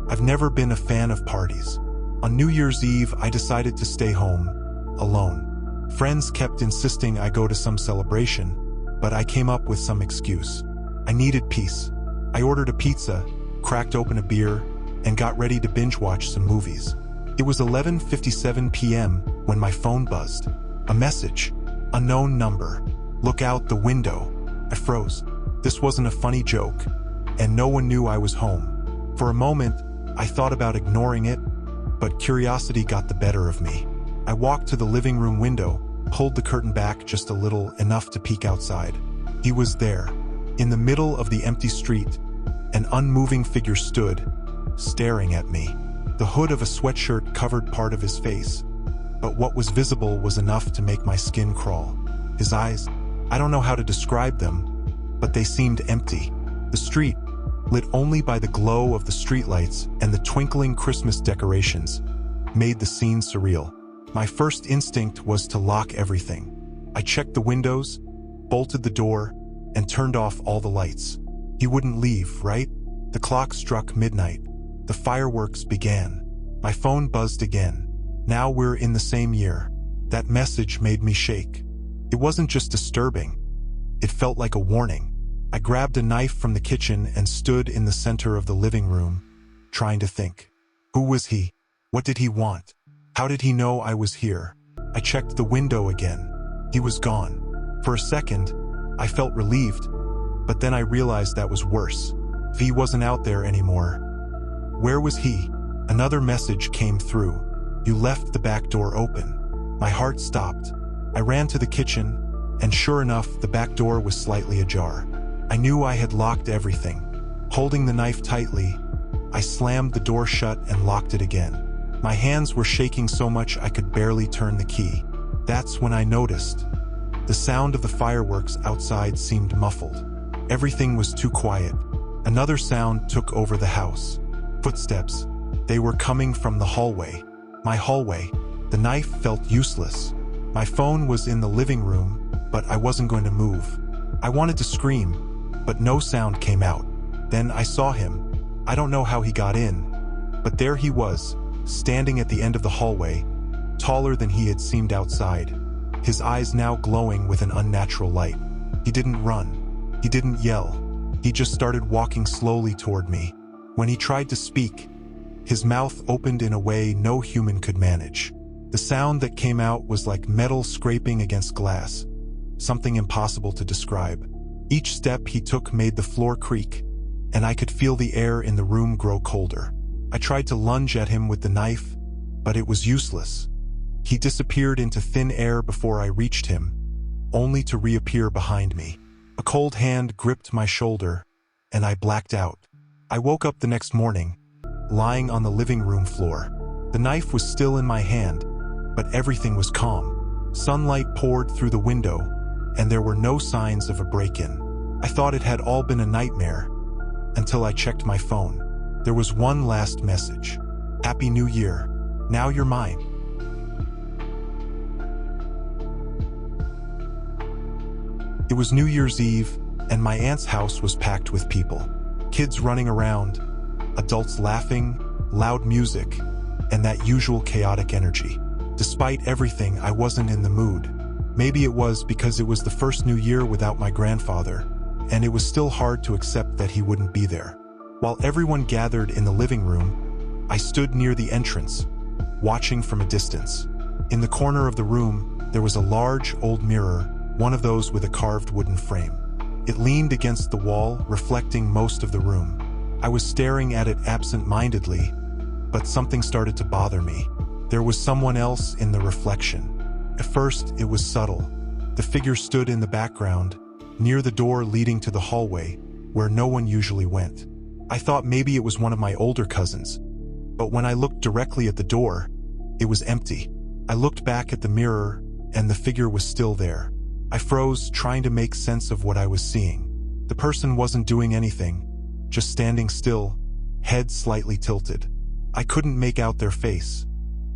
I've never been a fan of parties. On New Year's Eve, I decided to stay home, alone. Friends kept insisting I go to some celebration, but I came up with some excuse. I needed peace. I ordered a pizza, cracked open a beer, and got ready to binge-watch some movies. It was 11:57 p.m. when my phone buzzed. A message. Unknown number. Look out the window. I froze. This wasn't a funny joke, and no one knew I was home. For a moment, I thought about ignoring it, but curiosity got the better of me. I walked to the living room window, pulled the curtain back just a little, enough to peek outside. He was there. In the middle of the empty street, an unmoving figure stood, staring at me. The hood of a sweatshirt covered part of his face, but what was visible was enough to make my skin crawl. His eyes, I don't know how to describe them, but they seemed empty. The street, lit only by the glow of the streetlights and the twinkling Christmas decorations, made the scene surreal. My first instinct was to lock everything. I checked the windows, bolted the door, and turned off all the lights. He wouldn't leave, right? The clock struck midnight. The fireworks began. My phone buzzed again. Now we're in the same year. That message made me shake. It wasn't just disturbing. It felt like a warning. I grabbed a knife from the kitchen and stood in the center of the living room, trying to think. Who was he? What did he want? How did he know I was here? I checked the window again. He was gone. For a second, I felt relieved, but then I realized that was worse. V wasn't out there anymore. Where was he? Another message came through. You left the back door open. My heart stopped. I ran to the kitchen, and sure enough, the back door was slightly ajar. I knew I had locked everything. Holding the knife tightly, I slammed the door shut and locked it again. My hands were shaking so much I could barely turn the key. That's when I noticed. The sound of the fireworks outside seemed muffled. Everything was too quiet. Another sound took over the house. Footsteps. They were coming from the hallway. My hallway. The knife felt useless. My phone was in the living room, but I wasn't going to move. I wanted to scream, but no sound came out. Then I saw him. I don't know how he got in, but there he was, standing at the end of the hallway, taller than he had seemed outside, his eyes now glowing with an unnatural light. He didn't run. He didn't yell. He just started walking slowly toward me. When he tried to speak, his mouth opened in a way no human could manage. The sound that came out was like metal scraping against glass, something impossible to describe. Each step he took made the floor creak, and I could feel the air in the room grow colder. I tried to lunge at him with the knife, but it was useless. He disappeared into thin air before I reached him, only to reappear behind me. A cold hand gripped my shoulder, and I blacked out. I woke up the next morning, lying on the living room floor. The knife was still in my hand, but everything was calm. Sunlight poured through the window, and there were no signs of a break-in. I thought it had all been a nightmare, until I checked my phone. There was one last message. Happy New Year. Now you're mine. It was New Year's Eve, and my aunt's house was packed with people. Kids running around, adults laughing, loud music, and that usual chaotic energy. Despite everything, I wasn't in the mood. Maybe it was because it was the first New Year without my grandfather, and it was still hard to accept that he wouldn't be there. While everyone gathered in the living room, I stood near the entrance, watching from a distance. In the corner of the room, there was a large old mirror, one of those with a carved wooden frame. It leaned against the wall, reflecting most of the room. I was staring at it absent-mindedly, but something started to bother me. There was someone else in the reflection. At first, it was subtle. The figure stood in the background, near the door leading to the hallway, where no one usually went. I thought maybe it was one of my older cousins, but when I looked directly at the door, it was empty. I looked back at the mirror, and the figure was still there. I froze, trying to make sense of what I was seeing. The person wasn't doing anything, just standing still, head slightly tilted. I couldn't make out their face.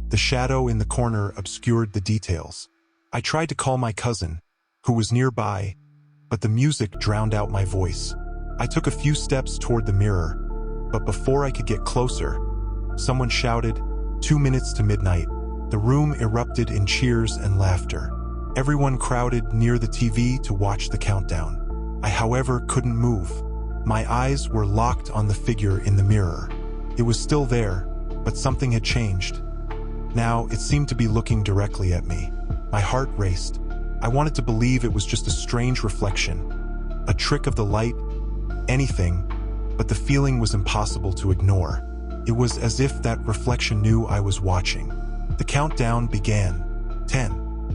The shadow in the corner obscured the details. I tried to call my cousin, who was nearby, but the music drowned out my voice. I took a few steps toward the mirror, But before I could get closer, someone shouted, "2 minutes to midnight." The room erupted in cheers and laughter. Everyone crowded near the TV to watch the countdown. I, however, couldn't move. My eyes were locked on the figure in the mirror. It was still there, but something had changed. Now it seemed to be looking directly at me. My heart raced. I wanted to believe it was just a strange reflection, a trick of the light, anything, but the feeling was impossible to ignore. It was as if that reflection knew I was watching. The countdown began. 10,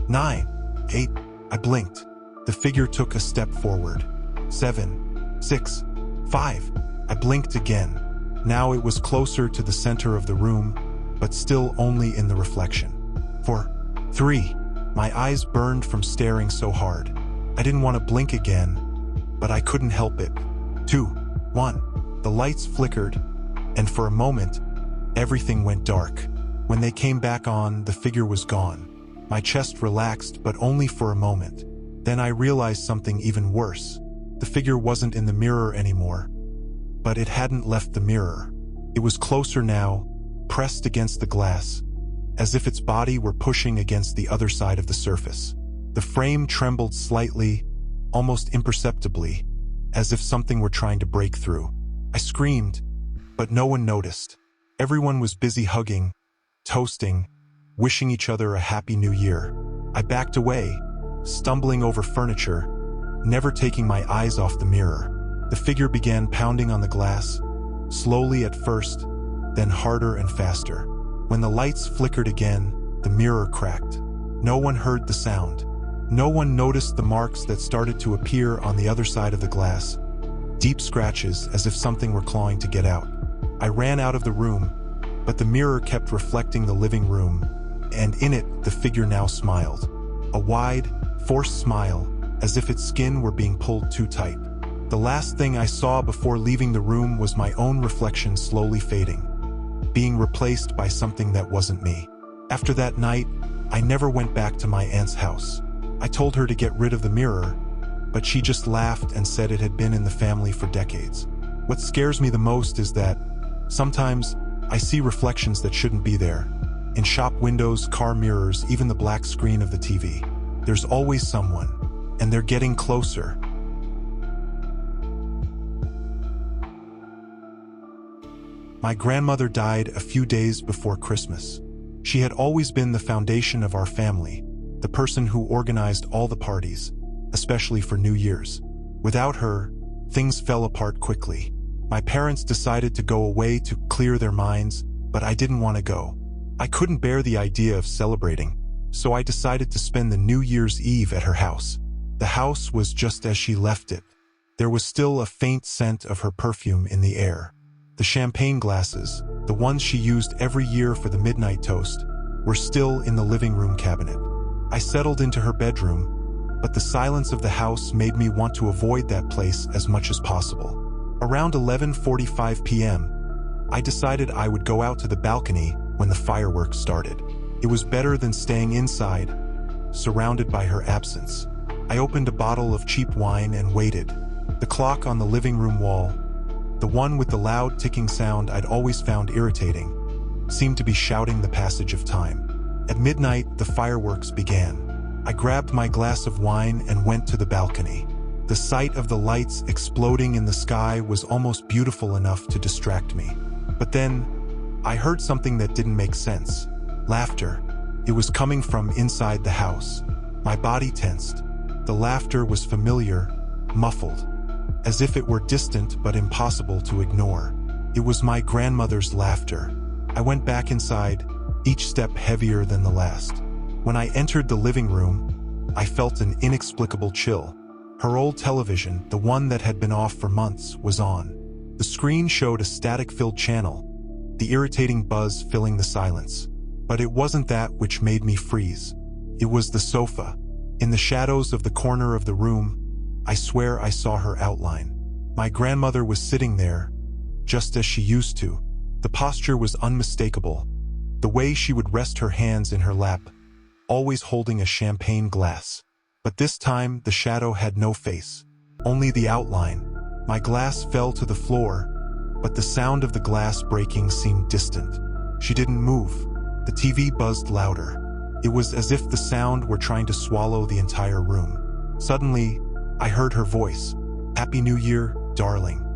9, 8. I blinked. The figure took a step forward. 7, 6, 5. I blinked again. Now it was closer to the center of the room, but still only in the reflection. 4, 3. My eyes burned from staring so hard. I didn't want to blink again, but I couldn't help it. 2, 1. The lights flickered, and for a moment, everything went dark. When they came back on, the figure was gone. My chest relaxed, but only for a moment. Then I realized something even worse. The figure wasn't in the mirror anymore, but it hadn't left the mirror. It was closer now, pressed against the glass, as if its body were pushing against the other side of the surface. The frame trembled slightly, almost imperceptibly, as if something were trying to break through. I screamed, but no one noticed. Everyone was busy hugging, toasting, wishing each other a happy new year. I backed away, stumbling over furniture, never taking my eyes off the mirror. The figure began pounding on the glass, slowly at first, then harder and faster. When the lights flickered again, the mirror cracked. No one heard the sound. No one noticed the marks that started to appear on the other side of the glass. Deep scratches, as if something were clawing to get out. I ran out of the room, but the mirror kept reflecting the living room, and in it, the figure now smiled. A wide, forced smile, as if its skin were being pulled too tight. The last thing I saw before leaving the room was my own reflection slowly fading, being replaced by something that wasn't me. After that night, I never went back to my aunt's house. I told her to get rid of the mirror, but she just laughed and said it had been in the family for decades. What scares me the most is that sometimes I see reflections that shouldn't be there. In shop windows, car mirrors, even the black screen of the TV. There's always someone, and they're getting closer. My grandmother died a few days before Christmas. She had always been the foundation of our family, the person who organized all the parties, especially for New Year's. Without her, things fell apart quickly. My parents decided to go away to clear their minds, but I didn't want to go. I couldn't bear the idea of celebrating, so I decided to spend the New Year's Eve at her house. The house was just as she left it. There was still a faint scent of her perfume in the air. The champagne glasses, the ones she used every year for the midnight toast, were still in the living room cabinet. I settled into her bedroom, but the silence of the house made me want to avoid that place as much as possible. Around 11:45 p.m., I decided I would go out to the balcony when the fireworks started. It was better than staying inside, surrounded by her absence. I opened a bottle of cheap wine and waited. The clock on the living room wall, the one with the loud ticking sound I'd always found irritating, seemed to be shouting the passage of time. At midnight, the fireworks began. I grabbed my glass of wine and went to the balcony. The sight of the lights exploding in the sky was almost beautiful enough to distract me. But then, I heard something that didn't make sense. Laughter. It was coming from inside the house. My body tensed. The laughter was familiar, muffled, as if it were distant but impossible to ignore. It was my grandmother's laughter. I went back inside, each step heavier than the last. When I entered the living room, I felt an inexplicable chill. Her old television, the one that had been off for months, was on. The screen showed a static-filled channel, the irritating buzz filling the silence. But it wasn't that which made me freeze. It was the sofa. In the shadows of the corner of the room, I swear I saw her outline. My grandmother was sitting there, just as she used to. The posture was unmistakable. The way she would rest her hands in her lap, always holding a champagne glass. But this time, the shadow had no face, only the outline. My glass fell to the floor, but the sound of the glass breaking seemed distant. She didn't move. The TV buzzed louder. It was as if the sound were trying to swallow the entire room. Suddenly, I heard her voice. "Happy New Year, darling."